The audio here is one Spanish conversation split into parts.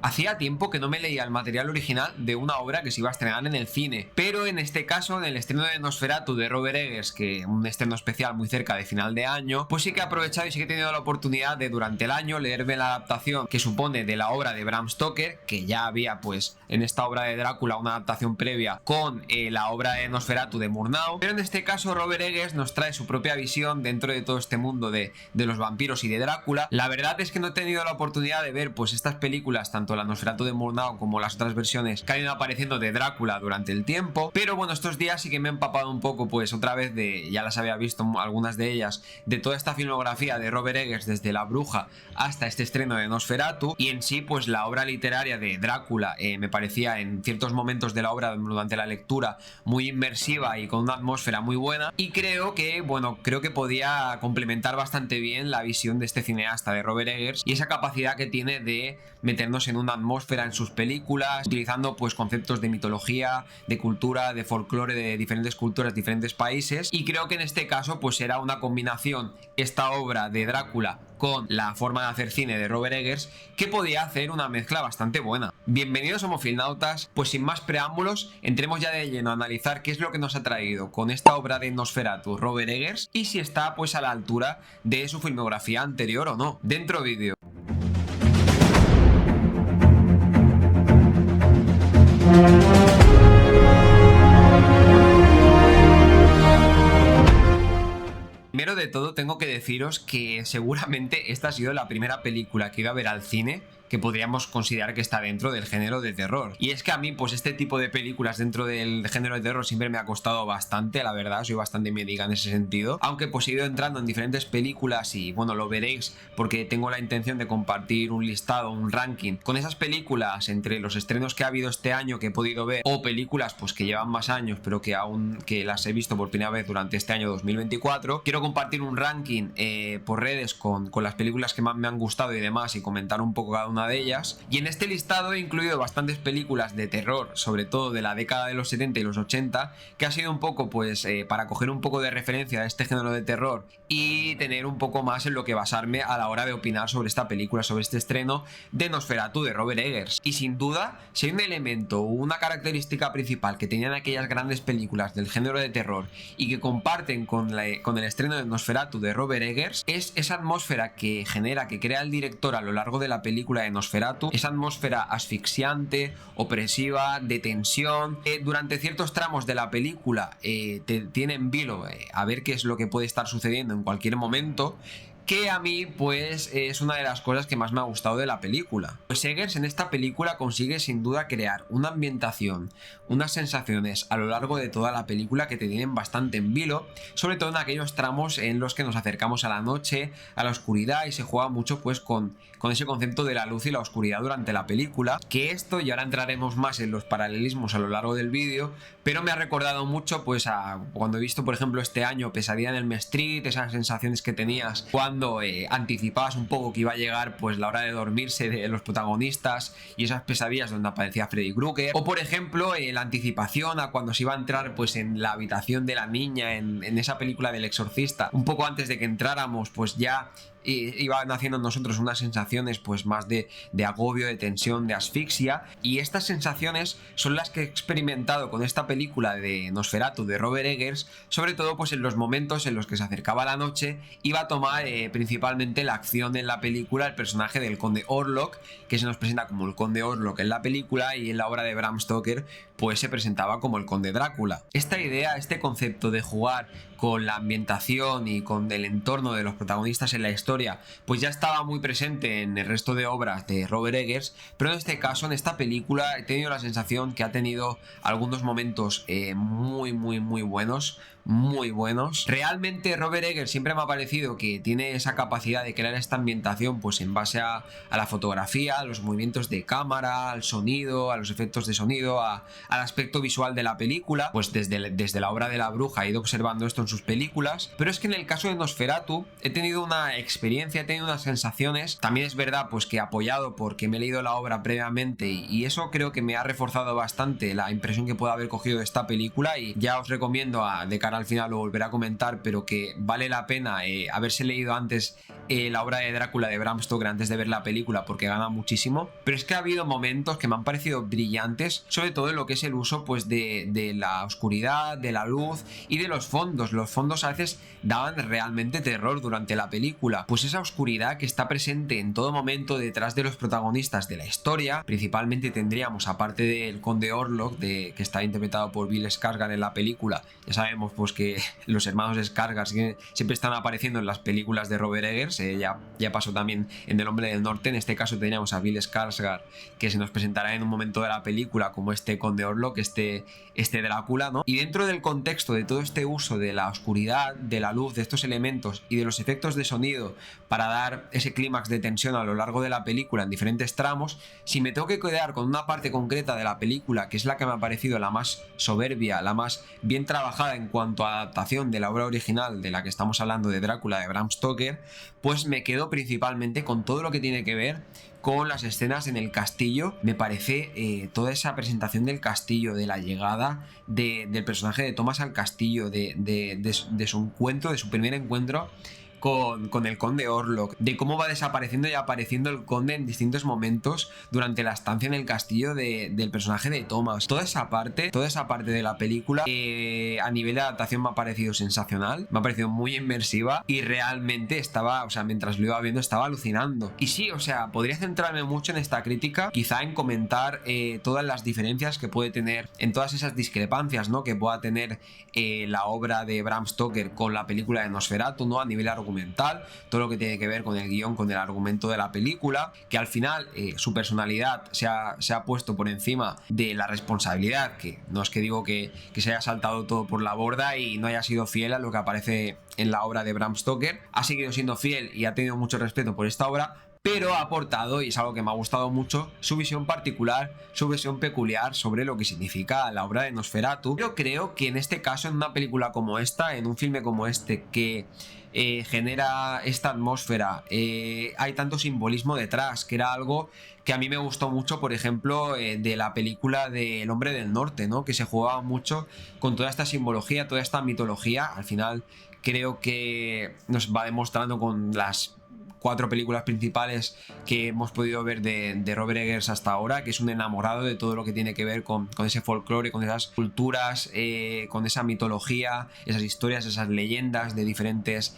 Hacía tiempo que no me leía el material original de una obra que se iba a estrenar en el cine, pero en este caso, en el estreno de Nosferatu de Robert Eggers, que un estreno especial muy cerca de final de año, pues sí que he aprovechado y sí que he tenido la oportunidad de durante el año leerme la adaptación que supone de la obra de Bram Stoker, que ya había pues en esta obra de Drácula una adaptación previa con la obra de Nosferatu de Murnau, pero en este caso Robert Eggers nos trae su propia visión dentro de todo este mundo de los vampiros y de Drácula. La verdad es que no he tenido la oportunidad de ver pues estas películas, tanto la Nosferatu de Murnau como las otras versiones que han ido apareciendo de Drácula durante el tiempo, pero bueno, estos días sí que me he empapado un poco pues otra vez ya las había visto algunas de ellas, de toda esta filmografía de Robert Eggers desde La Bruja hasta este estreno de Nosferatu, y en sí pues la obra literaria de Drácula me parecía en ciertos momentos de la obra durante la lectura muy inmersiva y con una atmósfera muy buena, y creo que podía complementar bastante bien la visión de este cineasta de Robert Eggers y esa capacidad que tiene de meternos en una atmósfera en sus películas, utilizando pues conceptos de mitología, de cultura, de folclore de diferentes culturas, diferentes países, y creo que en este caso pues era una combinación esta obra de Drácula con la forma de hacer cine de Robert Eggers que podía hacer una mezcla bastante buena. Bienvenidos homofilnautas, pues sin más preámbulos, entremos ya de lleno a analizar qué es lo que nos ha traído con esta obra de Nosferatu Robert Eggers y si está pues a la altura de su filmografía anterior o no. Dentro vídeo. Primero de todo tengo que deciros que seguramente esta ha sido la primera película que iba a ver al cine que podríamos considerar que está dentro del género de terror. Y es que a mí pues este tipo de películas dentro del género de terror siempre me ha costado bastante, la verdad, soy bastante miediga en ese sentido, aunque pues he ido entrando en diferentes películas y bueno, lo veréis porque tengo la intención de compartir un listado, un ranking con esas películas entre los estrenos que ha habido este año que he podido ver o películas pues que llevan más años pero que aún que las he visto por primera vez durante este año 2024. Quiero compartir un ranking por redes con las películas que más me han gustado y demás y comentar un poco cada una de ellas, y en este listado he incluido bastantes películas de terror, sobre todo de la década de los 70 y los 80, que ha sido un poco pues para coger un poco de referencia a este género de terror y tener un poco más en lo que basarme a la hora de opinar sobre esta película, sobre este estreno de Nosferatu de Robert Eggers. Y sin duda, si hay un elemento o una característica principal que tenían aquellas grandes películas del género de terror y que comparten con el estreno de Nosferatu de Robert Eggers, es esa atmósfera que genera, que crea el director a lo largo de la película de Nosferatu, esa atmósfera asfixiante, opresiva, de tensión, durante ciertos tramos de la película te tiene en vilo a ver qué es lo que puede estar sucediendo en cualquier momento, que a mí pues es una de las cosas que más me ha gustado de la película. Pues Eggers en esta película consigue sin duda crear una ambientación, unas sensaciones a lo largo de toda la película que te tienen bastante en vilo, sobre todo en aquellos tramos en los que nos acercamos a la noche, a la oscuridad, y se juega mucho pues con ese concepto de la luz y la oscuridad durante la película, que esto, y ahora entraremos más en los paralelismos a lo largo del vídeo, pero me ha recordado mucho pues a cuando he visto por ejemplo este año Pesadilla en Elm Street, esas sensaciones que tenías cuando anticipabas un poco que iba a llegar pues la hora de dormirse de los protagonistas y esas pesadillas donde aparecía Freddy Krueger, o por ejemplo la anticipación a cuando se iba a entrar pues en la habitación de la niña en esa película del exorcista, un poco antes de que entráramos pues ya iban haciendo en nosotros unas sensaciones pues más de agobio, de tensión, de asfixia, y estas sensaciones son las que he experimentado con esta película de Nosferatu de Robert Eggers, sobre todo pues en los momentos en los que se acercaba la noche, iba a tomar principalmente la acción en la película el personaje del conde Orlok, que se nos presenta como el conde Orlok en la película, y en la obra de Bram Stoker pues se presentaba como el conde Drácula. Esta idea, este concepto de jugar con la ambientación y con el entorno de los protagonistas en la historia, pues ya estaba muy presente en el resto de obras de Robert Eggers, pero en este caso, en esta película, he tenido la sensación que ha tenido algunos momentos muy buenos, muy buenos. Realmente Robert Eggers siempre me ha parecido que tiene esa capacidad de crear esta ambientación pues en base a la fotografía, a los movimientos de cámara, al sonido, a los efectos de sonido, al aspecto visual de la película, pues desde la obra de La Bruja he ido observando esto en sus películas, pero es que en el caso de Nosferatu he tenido una experiencia, he tenido unas sensaciones, también es verdad pues que apoyado porque me he leído la obra previamente y eso creo que me ha reforzado bastante la impresión que puedo haber cogido de esta película, y ya os recomiendo de cara al final lo volveré a comentar, pero que vale la pena haberse leído antes la obra de Drácula de Bram Stoker antes de ver la película porque gana muchísimo, pero es que ha habido momentos que me han parecido brillantes, sobre todo en lo que es el uso pues de la oscuridad, de la luz y de los fondos. Los fondos a veces daban realmente terror durante la película, pues esa oscuridad que está presente en todo momento detrás de los protagonistas de la historia. Principalmente tendríamos, aparte del conde Orlok, que está interpretado por Bill Skarsgård en la película, ya sabemos pues que los hermanos Skarsgård siempre están apareciendo en las películas de Robert Eggers, ya pasó también en El Hombre del Norte. En este caso teníamos a Bill Skarsgård, que se nos presentará en un momento de la película como este conde Orlok, este Drácula, ¿no? Y dentro del contexto de todo este uso de la oscuridad, de la luz, de estos elementos y de los efectos de sonido para dar ese clímax de tensión a lo largo de la película en diferentes tramos, si me tengo que quedar con una parte concreta de la película, que es la que me ha parecido la más soberbia, la más bien trabajada en cuanto a adaptación de la obra original de la que estamos hablando, de Drácula de Bram Stoker, pues me quedo principalmente con todo lo que tiene que ver con las escenas en el castillo. Me parece toda esa presentación del castillo, de la llegada del personaje de Thomas al castillo, de su encuentro, de su primer encuentro con el conde Orlok, de cómo va desapareciendo y apareciendo el conde en distintos momentos durante la estancia en el castillo del personaje de Thomas. Toda esa parte de la película a nivel de adaptación me ha parecido sensacional, me ha parecido muy inmersiva y realmente estaba, o sea, mientras lo iba viendo estaba alucinando. Y sí, o sea, podría centrarme mucho en esta crítica, quizá en comentar todas las diferencias que puede tener, en todas esas discrepancias, ¿no?, que pueda tener la obra de Bram Stoker con la película de Nosferatu, ¿no?, a nivel argumental, todo lo que tiene que ver con el guión, con el argumento de la película, que al final su personalidad se ha puesto por encima de la responsabilidad, que no es que digo que se haya saltado todo por la borda y no haya sido fiel a lo que aparece en la obra de Bram Stoker. Ha seguido siendo fiel y ha tenido mucho respeto por esta obra, pero ha aportado, y es algo que me ha gustado mucho, su visión particular, su visión peculiar sobre lo que significa la obra de Nosferatu. Yo creo que en este caso, en una película como esta, en un filme como este, que genera esta atmósfera, hay tanto simbolismo detrás, que era algo que a mí me gustó mucho, por ejemplo, de la película de El Hombre del Norte, ¿no?, que se jugaba mucho con toda esta simbología, toda esta mitología. Al final creo que nos va demostrando con las 4 películas principales que hemos podido ver de Robert Eggers hasta ahora, que es un enamorado de todo lo que tiene que ver con ese folclore, con esas culturas, con esa mitología, esas historias, esas leyendas de diferentes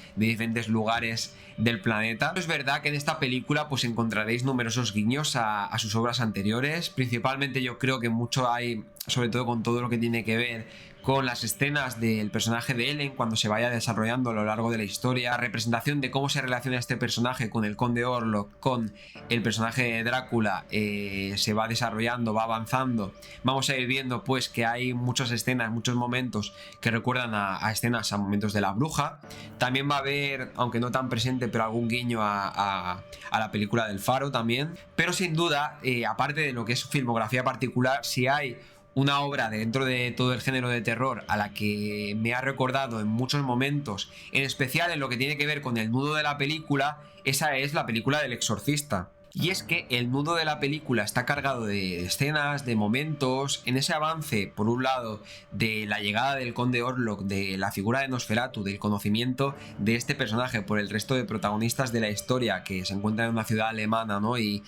lugares del planeta. Es verdad que en esta película pues encontraréis numerosos guiños a sus obras anteriores. Principalmente yo creo que mucho hay, sobre todo con todo lo que tiene que ver con las escenas del personaje de Ellen cuando se vaya desarrollando a lo largo de la historia, la representación de cómo se relaciona este personaje con el conde Orlok, con el personaje de Drácula, se va desarrollando, va avanzando. Vamos a ir viendo pues que hay muchas escenas, muchos momentos que recuerdan a escenas, a momentos de La Bruja. También va a haber, aunque no tan presente, pero algún guiño a la película del Faro también. Pero sin duda, aparte de lo que es su filmografía particular, si hay una obra dentro de todo el género de terror a la que me ha recordado en muchos momentos, en especial en lo que tiene que ver con el nudo de la película, esa es la película del Exorcista. Y es que el nudo de la película está cargado de escenas, de momentos, en ese avance, por un lado, de la llegada del conde Orlok, de la figura de Nosferatu, del conocimiento de este personaje por el resto de protagonistas de la historia que se encuentran en una ciudad alemana, ¿no?, y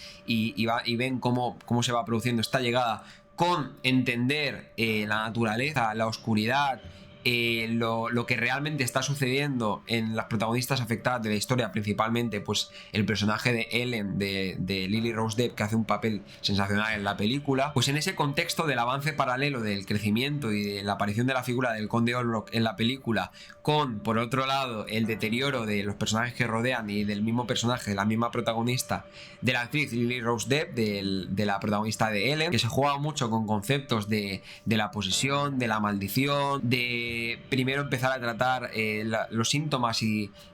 ven cómo se va produciendo esta llegada, con entender la naturaleza, la oscuridad, lo que realmente está sucediendo en las protagonistas afectadas de la historia, principalmente pues el personaje de Ellen, de Lily Rose Depp, que hace un papel sensacional en la película. Pues en ese contexto del avance paralelo del crecimiento y de la aparición de la figura del conde Orlok en la película, con por otro lado el deterioro de los personajes que rodean y del mismo personaje, de la misma protagonista, de la actriz Lily Rose Depp, de la protagonista de Ellen, que se juega mucho con conceptos de la posesión, de la maldición, de primero empezar a tratar los síntomas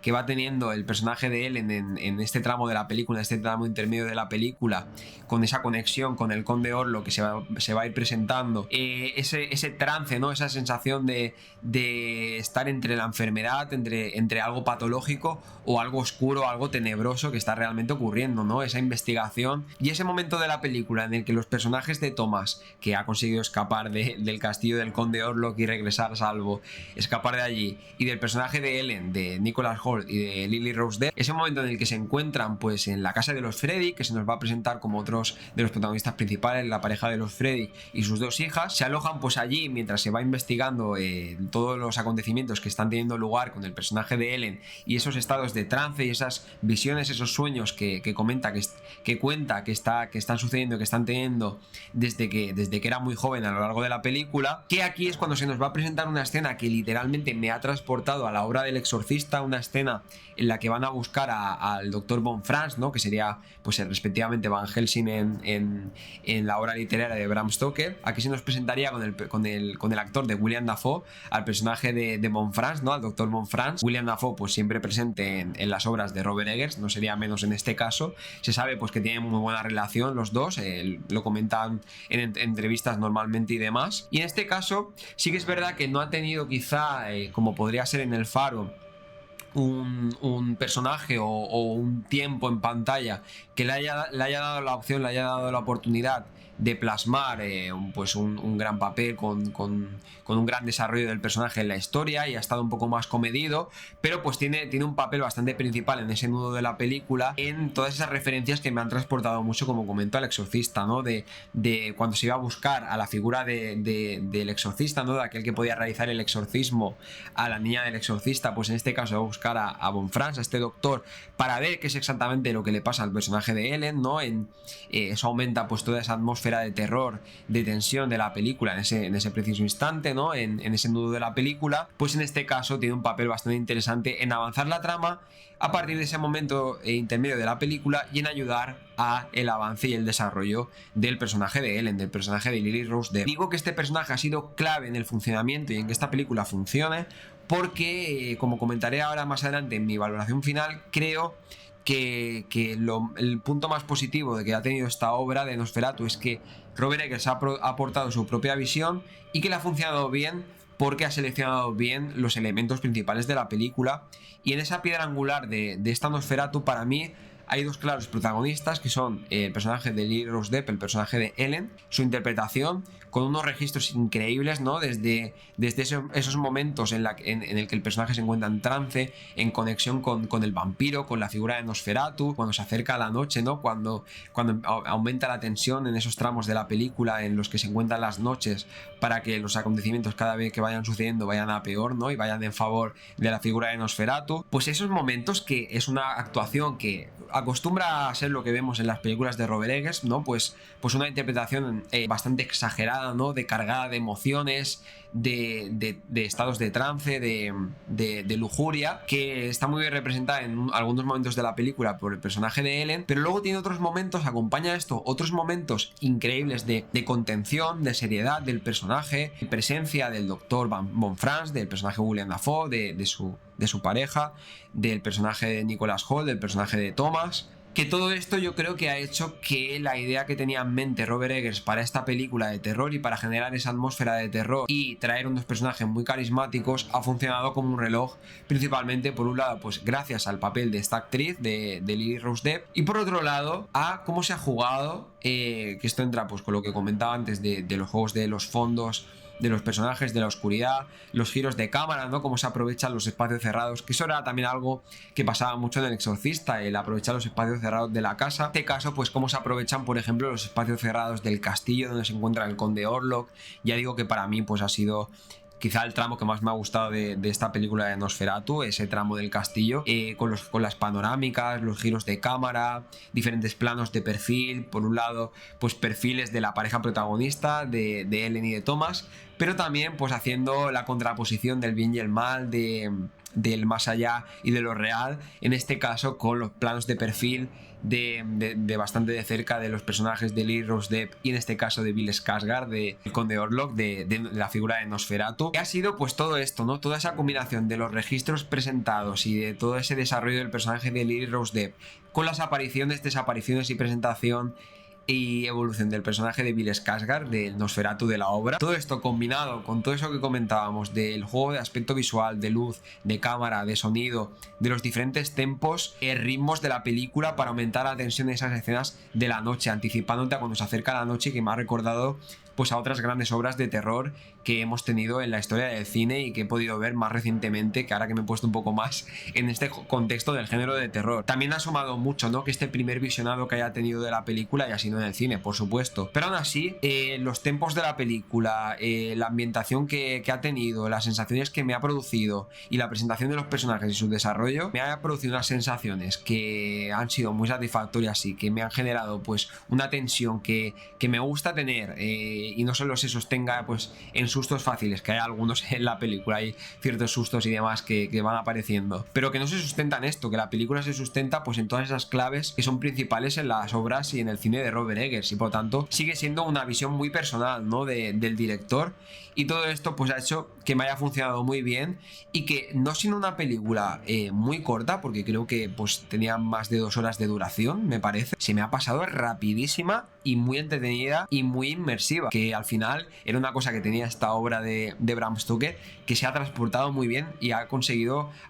que va teniendo el personaje de Ellen en este tramo de la película, en este tramo intermedio de la película, con esa conexión con el conde Orlok que se va a ir presentando, ese trance, ¿no?, esa sensación de estar entre la enfermedad, entre algo patológico o algo oscuro, algo tenebroso que está realmente ocurriendo, ¿no?, esa investigación y ese momento de la película en el que los personajes de Thomas, que ha conseguido escapar del castillo del conde Orlok y regresar a salvo, salvo escapar de allí, y del personaje de Ellen, de Nicholas Hoult y de Lily Rose Depp, ese momento en el que se encuentran pues en la casa de los Freddy, que se nos va a presentar como otros de los protagonistas principales, la pareja de los Freddy y sus dos hijas, se alojan pues allí mientras se va investigando todos los acontecimientos que están teniendo lugar con el personaje de Ellen y esos estados de trance y esas visiones, esos sueños que cuenta, que cuenta que están sucediendo, que están teniendo desde que era muy joven a lo largo de la película, que aquí es cuando se nos va a presentar una escena que literalmente me ha transportado a la obra del Exorcista, una escena en la que van a buscar al Dr. Von Franz, ¿no? Que sería pues respectivamente Van Helsing en la obra literaria de Bram Stoker. Aquí se nos presentaría con el actor de William Dafoe al personaje de Von Franz, ¿no? Al Dr. Von Franz. William Dafoe pues siempre presente en las obras de Robert Eggers, no sería menos en este caso. Se sabe pues que tienen muy buena relación los dos, lo comentan en entrevistas normalmente y demás. Y en este caso sí que es verdad que no ha tenido quizá, como podría ser en El Faro, un personaje o un tiempo en pantalla que le haya dado la opción, le haya dado la oportunidad de plasmar un gran papel con un gran desarrollo del personaje en la historia, y ha estado un poco más comedido, pero pues tiene un papel bastante principal en ese nudo de la película, en todas esas referencias que me han transportado mucho, como comentó, al Exorcista, ¿no? De cuando se iba a buscar a la figura del exorcista, ¿no? De aquel que podía realizar el exorcismo a la niña del exorcista, pues en este caso va a buscar a Von Franz, a este doctor, para ver qué es exactamente lo que le pasa al personaje de Ellen, ¿no? Eso aumenta pues toda esa atmósfera de terror, de tensión de la película en ese preciso instante, ¿no? En ese nudo de la película. Pues en este caso tiene un papel bastante interesante en avanzar la trama a partir de ese momento intermedio de la película, y en ayudar a el avance y el desarrollo del personaje de Ellen, del personaje de Lily Rose Depp. Digo que este personaje ha sido clave en el funcionamiento y en que esta película funcione porque, como comentaré ahora más adelante en mi valoración final, creo que el punto más positivo de que ha tenido esta obra de Nosferatu es que Robert Eggers ha aportado su propia visión y que le ha funcionado bien, porque ha seleccionado bien los elementos principales de la película. Y en esa piedra angular de esta Nosferatu, para mí hay dos claros protagonistas, que son el personaje de Lily Rose Depp, el personaje de Ellen, su interpretación, con unos registros increíbles, ¿no? Desde esos momentos en el que el personaje se encuentra en trance, en conexión con el vampiro, con la figura de Nosferatu, cuando se acerca a la noche, ¿no? Cuando aumenta la tensión en esos tramos de la película en los que se encuentran las noches, para que los acontecimientos cada vez que vayan sucediendo vayan a peor, ¿no? Y vayan en favor de la figura de Nosferatu. Pues esos momentos, que es una actuación que acostumbra a ser lo que vemos en las películas de Robert Eggers, ¿no? Pues una interpretación bastante exagerada, ¿no? De cargada de emociones, de estados de trance, de lujuria, que está muy bien representada en algunos momentos de la película por el personaje de Ellen, pero luego tiene otros momentos, acompaña esto, otros momentos increíbles de contención, de seriedad del personaje, de presencia del Dr. Von Franz, del personaje William Dafoe, de su pareja, del personaje de Nicholas Hoult, del personaje de Thomas. Que todo esto yo creo que ha hecho que la idea que tenía en mente Robert Eggers para esta película de terror y para generar esa atmósfera de terror y traer unos personajes muy carismáticos ha funcionado como un reloj, principalmente por un lado pues gracias al papel de esta actriz de Lily Rose Depp, y por otro lado a cómo se ha jugado, que esto entra pues con lo que comentaba antes de los juegos de los fondos, de los personajes, de la oscuridad, los giros de cámara, ¿no? Cómo se aprovechan los espacios cerrados, que eso era también algo que pasaba mucho en El Exorcista, el aprovechar los espacios cerrados de la casa. En este caso, pues cómo se aprovechan, por ejemplo, los espacios cerrados del castillo donde se encuentra el Conde Orlok. Ya digo que para mí pues ha sido quizá el tramo que más me ha gustado de esta película de Nosferatu, ese tramo del castillo, con las panorámicas, los giros de cámara, diferentes planos de perfil, por un lado pues perfiles de la pareja protagonista, de Ellen y de Thomas, pero también pues haciendo la contraposición del bien y el mal, del más allá y de lo real, en este caso con los planos de perfil de bastante de cerca de los personajes de Lily Rose Depp y en este caso de Bill Skarsgård, de Conde Orlok, de la figura de Nosferatu. Y ha sido pues todo esto, ¿no? Toda esa combinación de los registros presentados y de todo ese desarrollo del personaje de Lily Rose Depp con las apariciones, desapariciones y presentación y evolución del personaje de Bill Skarsgård, del Nosferatu de la obra. Todo esto combinado con todo eso que comentábamos del juego de aspecto visual, de luz, de cámara, de sonido, de los diferentes tempos, ritmos de la película para aumentar la tensión de esas escenas de la noche, anticipándote a cuando se acerca la noche, que me ha recordado pues a otras grandes obras de terror que hemos tenido en la historia del cine y que he podido ver más recientemente, que ahora que me he puesto un poco más en este contexto del género de terror. También ha sumado mucho, ¿no?, que este primer visionado que haya tenido de la película haya sido en el cine, por supuesto. Pero aún así, los tempos de la película, la ambientación que ha tenido, las sensaciones que me ha producido y la presentación de los personajes y su desarrollo, me ha producido unas sensaciones que han sido muy satisfactorias y que me han generado pues una tensión que me gusta tener, y no solo se sostenga pues en sustos fáciles, que hay algunos en la película, hay ciertos sustos y demás que van apareciendo, pero que no se sustenta en esto, que la película se sustenta pues en todas esas claves que son principales en las obras y en el cine de Robert Eggers, y por tanto sigue siendo una visión muy personal, ¿no?, del director, y todo esto pues ha hecho que me haya funcionado muy bien y que no siendo una película muy corta, porque creo que pues tenía más de 2 horas de duración, me parece, se me ha pasado rapidísima y muy entretenida y muy inmersiva, que al final era una cosa que tenía esta obra de Bram Stoker, que se ha transportado muy bien y ha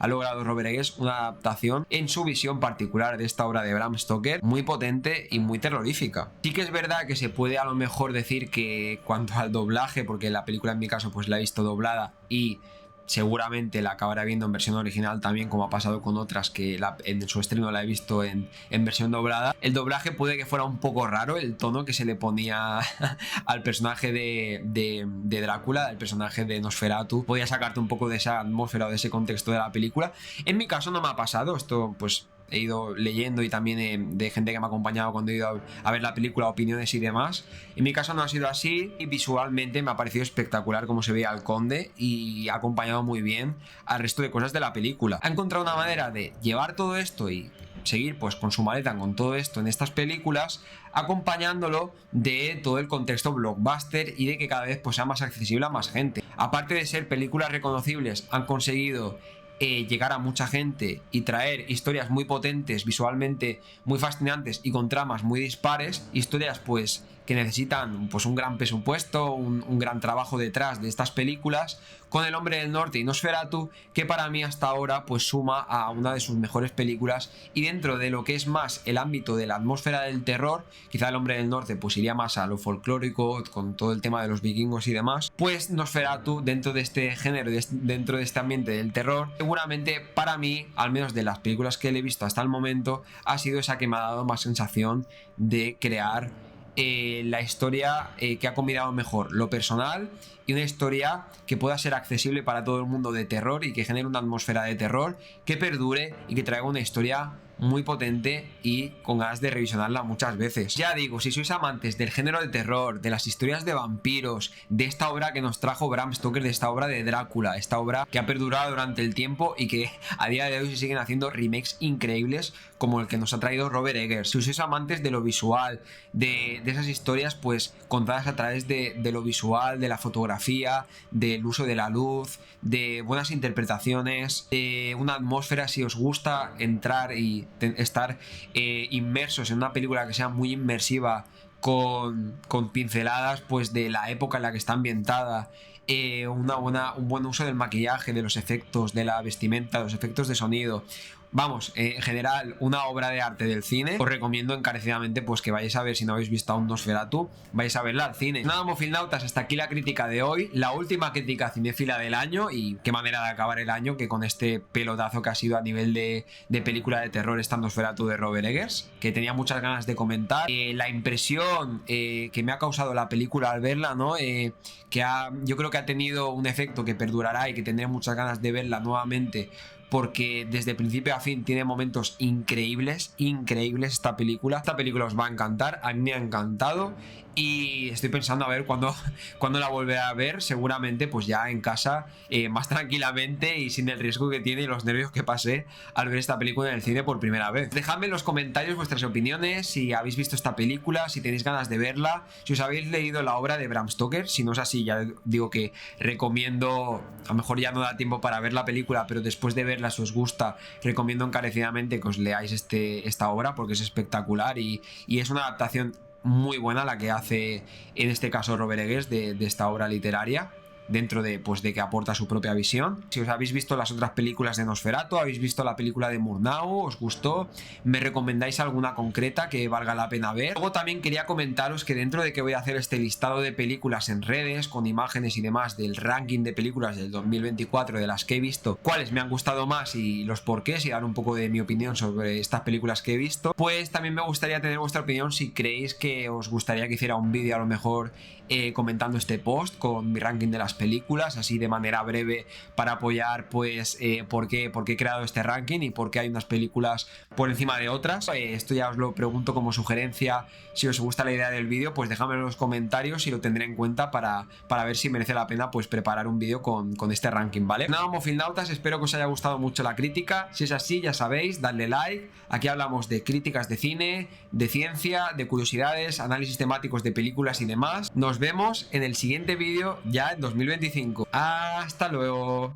logrado Robert Eggers una adaptación en su visión particular de esta obra de Bram Stoker, muy potente y muy terrorífica. Sí que es verdad que se puede a lo mejor decir que cuanto al doblaje, porque la película en mi caso pues la he visto doblada y seguramente la acabaré viendo en versión original también, como ha pasado con otras que en su estreno la he visto en versión doblada. El doblaje puede que fuera un poco raro, el tono que se le ponía al personaje de Drácula, al personaje de Nosferatu, podía sacarte un poco de esa atmósfera o de ese contexto de la película. En mi caso no me ha pasado esto, pues he ido leyendo y también de gente que me ha acompañado cuando he ido a ver la película, opiniones y demás. En mi caso no ha sido así y visualmente me ha parecido espectacular cómo se veía al conde y ha acompañado muy bien al resto de cosas de la película. Ha encontrado una manera de llevar todo esto y seguir pues con su maleta con todo esto en estas películas, acompañándolo de todo el contexto blockbuster y de que cada vez pues sea más accesible a más gente. Aparte de ser películas reconocibles, han conseguido llegar a mucha gente y traer historias muy potentes, visualmente muy fascinantes y con tramas muy dispares, historias pues que necesitan pues un gran presupuesto, un gran trabajo detrás de estas películas, con El Hombre del Norte y Nosferatu, que para mí hasta ahora pues suma a una de sus mejores películas, y dentro de lo que es más el ámbito de la atmósfera del terror, quizá El Hombre del Norte pues iría más a lo folclórico con todo el tema de los vikingos y demás, pues Nosferatu dentro de este género, dentro de este ambiente del terror, seguramente para mí, al menos de las películas que le he visto hasta el momento, ha sido esa que me ha dado más sensación de crear la historia que ha combinado mejor lo personal y una historia que pueda ser accesible para todo el mundo de terror y que genere una atmósfera de terror que perdure y que traiga una historia muy potente y con ganas de revisionarla muchas veces. Ya digo, si sois amantes del género de terror, de las historias de vampiros, de esta obra que nos trajo Bram Stoker, de esta obra de Drácula, esta obra que ha perdurado durante el tiempo y que a día de hoy se siguen haciendo remakes increíbles como el que nos ha traído Robert Eggers. Si sois amantes de lo visual, de esas historias pues contadas a través de lo visual, de la fotografía, del uso de la luz, de buenas interpretaciones, de una atmósfera, si os gusta entrar y estar inmersos en una película que sea muy inmersiva, con pinceladas pues de la época en la que está ambientada, un buen uso del maquillaje, de los efectos, de la vestimenta, de los efectos de sonido. Vamos, en general, una obra de arte del cine. Os recomiendo encarecidamente pues que vayáis a ver, si no habéis visto aún Nosferatu, vais a verla al cine. Nada, mofilnautas, hasta aquí la crítica de hoy, la última crítica cinéfila del año, y qué manera de acabar el año que con este pelotazo que ha sido a nivel de película de terror esta Nosferatu de Robert Eggers, que tenía muchas ganas de comentar. La impresión que me ha causado la película al verla, ¿no? Yo creo que ha tenido un efecto que perdurará y que tendré muchas ganas de verla nuevamente, porque desde principio a fin tiene momentos increíbles esta película. Esta película os va a encantar, a mí me ha encantado y estoy pensando a ver cuándo la volveré a ver, seguramente pues ya en casa, más tranquilamente y sin el riesgo que tiene y los nervios que pasé al ver esta película en el cine por primera vez. Dejadme en los comentarios vuestras opiniones, si habéis visto esta película, si tenéis ganas de verla, si os habéis leído la obra de Bram Stoker. Si no es así, ya digo que recomiendo, a lo mejor ya no da tiempo para ver la película, pero después de verla, si os gusta, recomiendo encarecidamente que os leáis esta obra, porque es espectacular y es una adaptación muy buena la que hace en este caso Robert Eggers de esta obra literaria, dentro de, pues, de que aporta su propia visión. Si os habéis visto las otras películas de Nosferatu, habéis visto la película de Murnau, os gustó, me recomendáis alguna concreta que valga la pena ver. Luego también quería comentaros que dentro de que voy a hacer este listado de películas en redes, con imágenes y demás, del ranking de películas del 2024 de las que he visto, cuáles me han gustado más y los porqués, y dar un poco de mi opinión sobre estas películas que he visto, pues también me gustaría tener vuestra opinión si creéis que os gustaría que hiciera un vídeo a lo mejor comentando este post con mi ranking de las películas, así de manera breve, para apoyar pues por qué he creado este ranking y por qué hay unas películas por encima de otras. Esto ya os lo pregunto como sugerencia. Si os gusta la idea del vídeo, pues dejadmelo en los comentarios y lo tendré en cuenta para ver si merece la pena pues preparar un vídeo con este ranking, ¿vale? Nada, Mofilnautas, espero que os haya gustado mucho la crítica. Si es así, ya sabéis, dadle like. Aquí hablamos de críticas de cine, de ciencia, de curiosidades, análisis temáticos de películas y demás. Nos vemos en el siguiente vídeo ya en 2025. Hasta luego.